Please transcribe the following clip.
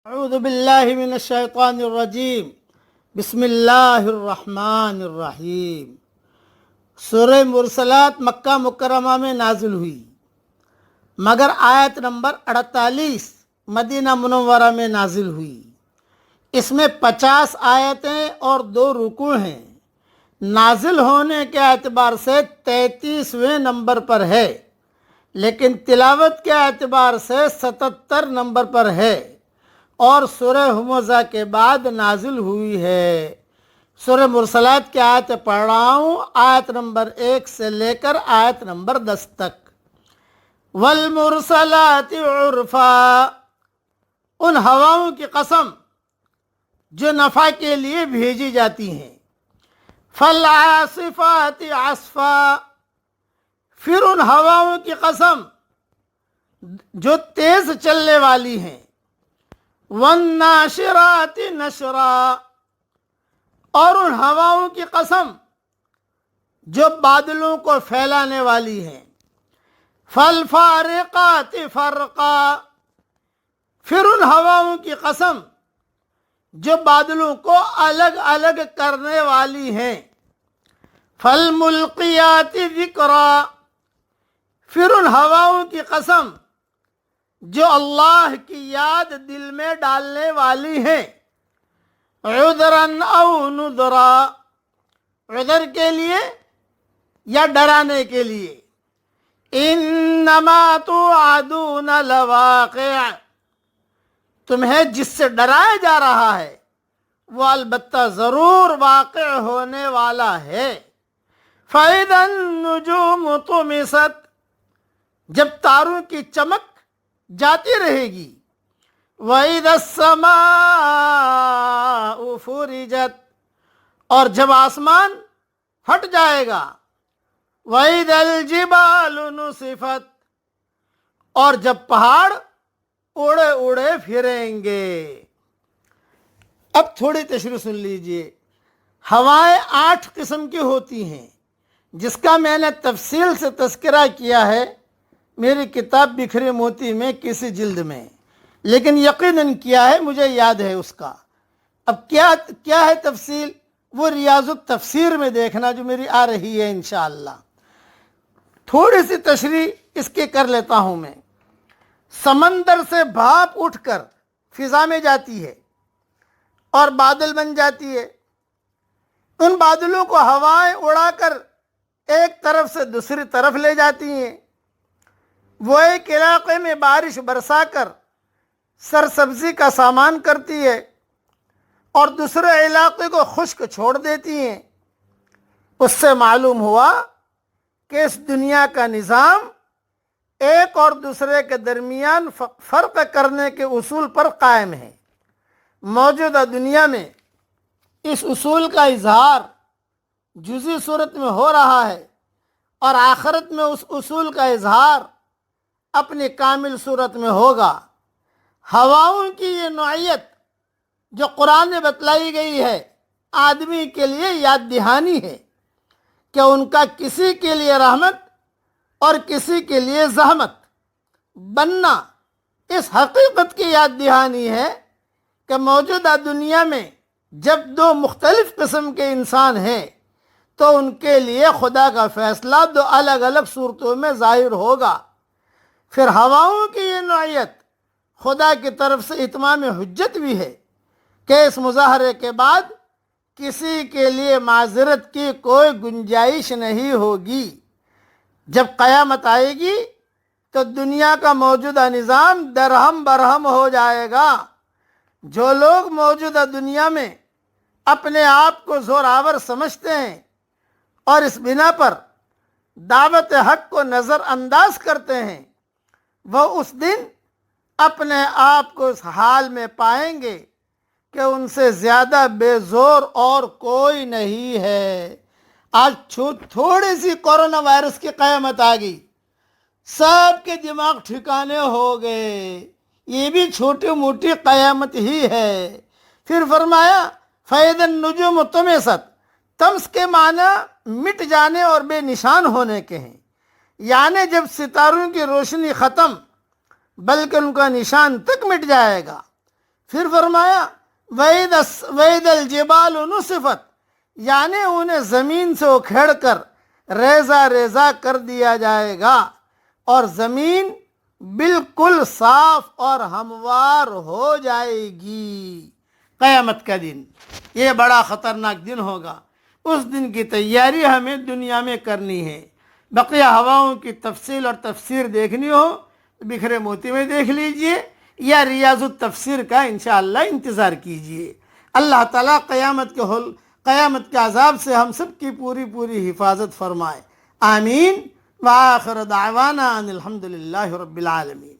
اعوذ باللہ من الشیطان الرجیم بسم اللہ الرحمن الرحیم۔ سورہ مرسلات مکہ مکرمہ میں نازل ہوئی، مگر آیت نمبر 48 مدینہ منورہ میں نازل ہوئی۔ اس میں 50 آیتیں اور 2 رکوع ہیں۔ نازل ہونے کے اعتبار سے 33ویں نمبر پر ہے، لیکن تلاوت کے اعتبار سے 77 نمبر پر ہے اور سورہ ہمزہ کے بعد نازل ہوئی ہے۔ سورہ مرسلات کی آیت پڑھ رہا ہوں، آیت نمبر 1 سے لے کر آیت نمبر 10 تک۔ والمرسلات عرفا، ان ہواؤں کی قسم جو نفع کے لیے بھیجی جاتی ہیں۔ فالعاصفات عصفا، پھر ان ہواؤں کی قسم جو تیز چلنے والی ہیں۔ والناشرات نشرا، اور ان ہواؤں کی قسم جو بادلوں کو پھیلانے والی ہیں۔ فالفارقات فرقا، پھر ان ہواؤں کی قسم جو بادلوں کو الگ الگ کرنے والی ہیں۔ فالملقیات ذکرا، پھر ان ہواؤں کی قسم جو اللہ کی یاد دل میں ڈالنے والی ہیں۔ عذرا او نذرا، عذر کے لیے یا ڈرانے کے لیے۔ انما توعدون لواقع، تمہیں جس سے ڈرایا جا رہا ہے وہ البتہ ضرور واقع ہونے والا ہے۔ فَإِذَا النُّجُومُ طُمِسَتْ، جب تاروں کی چمک جاتی رہے گی۔ وَإِذَا السَّمَاءُ فُرِجَتْ، اور جب آسمان پھٹ جائے گا۔ وَإِذَا الْجِبَالُ نُصِفَتْ، اور جب پہاڑ اڑے اڑے پھریں گے۔ اب تھوڑی تشریح سن لیجئے۔ ہوائیں 8 قسم کی ہوتی ہیں، جس کا میں نے تفصیل سے تذکرہ کیا ہے میری کتاب بکھرے موتی میں کسی جلد میں، لیکن یقیناً کیا ہے، مجھے یاد ہے اس کا۔ اب کیا ہے تفصیل، وہ ریاض التفسیر میں دیکھنا جو میری آ رہی ہے انشاءاللہ۔ تھوڑی سی تشریح اس کی کر لیتا ہوں میں۔ سمندر سے بھاپ اٹھ کر فضا میں جاتی ہے اور بادل بن جاتی ہے۔ ان بادلوں کو ہوائیں اڑا کر ایک طرف سے دوسری طرف لے جاتی ہیں۔ وہ ایک علاقے میں بارش برسا کر سرسبزی کا سامان کرتی ہے اور دوسرے علاقے کو خشک چھوڑ دیتی ہیں۔ اس سے معلوم ہوا کہ اس دنیا کا نظام ایک اور دوسرے کے درمیان فرق کرنے کے اصول پر قائم ہے۔ موجودہ دنیا میں اس اصول کا اظہار جزئی صورت میں ہو رہا ہے اور آخرت میں اس اصول کا اظہار اپنی کامل صورت میں ہوگا۔ ہواؤں کی یہ نوعیت جو قرآن میں بتلائی گئی ہے آدمی کے لیے یاد دہانی ہے کہ ان کا کسی کے لیے رحمت اور کسی کے لیے زحمت بننا اس حقیقت کی یاد دہانی ہے کہ موجودہ دنیا میں جب 2 مختلف قسم کے انسان ہیں تو ان کے لیے خدا کا فیصلہ 2 الگ الگ صورتوں میں ظاہر ہوگا۔ پھر ہواؤں کی یہ نوعیت خدا کی طرف سے اتمام حجت بھی ہے کہ اس مظاہرے کے بعد کسی کے لیے معذرت کی کوئی گنجائش نہیں ہوگی۔ جب قیامت آئے گی تو دنیا کا موجودہ نظام درہم برہم ہو جائے گا۔ جو لوگ موجودہ دنیا میں اپنے آپ کو زوراور سمجھتے ہیں اور اس بنا پر دعوت حق کو نظر انداز کرتے ہیں، وہ اس دن اپنے آپ کو اس حال میں پائیں گے کہ ان سے زیادہ بے زور اور کوئی نہیں ہے۔ آج تھوڑی سی کورونا وائرس کی قیامت آ گئی، سب کے دماغ ٹھکانے ہو گئے۔ یہ بھی چھوٹی موٹی قیامت ہی ہے۔ پھر فرمایا فَإِذَا النُّجُومُ طُمِسَتْ، طمس کے معنی مٹ جانے اور بے نشان ہونے کے ہیں، یعنی جب ستاروں کی روشنی ختم بلکہ ان کا نشان تک مٹ جائے گا۔ پھر فرمایا وَإِذَا الْجِبَالُ نُصِفَتْ، یعنی انہیں زمین سے اکھیڑ کر ریزہ ریزہ کر دیا جائے گا، اور زمین بالکل صاف اور ہموار ہو جائے گی۔ قیامت کا دن یہ بڑا خطرناک دن ہوگا، اس دن کی تیاری ہمیں دنیا میں کرنی ہے۔ بقیہ ہواؤں کی تفصیل اور تفسیر دیکھنی ہو تو بکھرے موتی میں دیکھ لیجئے، یا ریاض التفسیر کا انشاءاللہ انتظار کیجئے۔ اللہ تعالیٰ قیامت کے عذاب سے ہم سب کی پوری حفاظت فرمائے، آمین۔ وآخر دعوانا ان الحمدللہ رب العالمین۔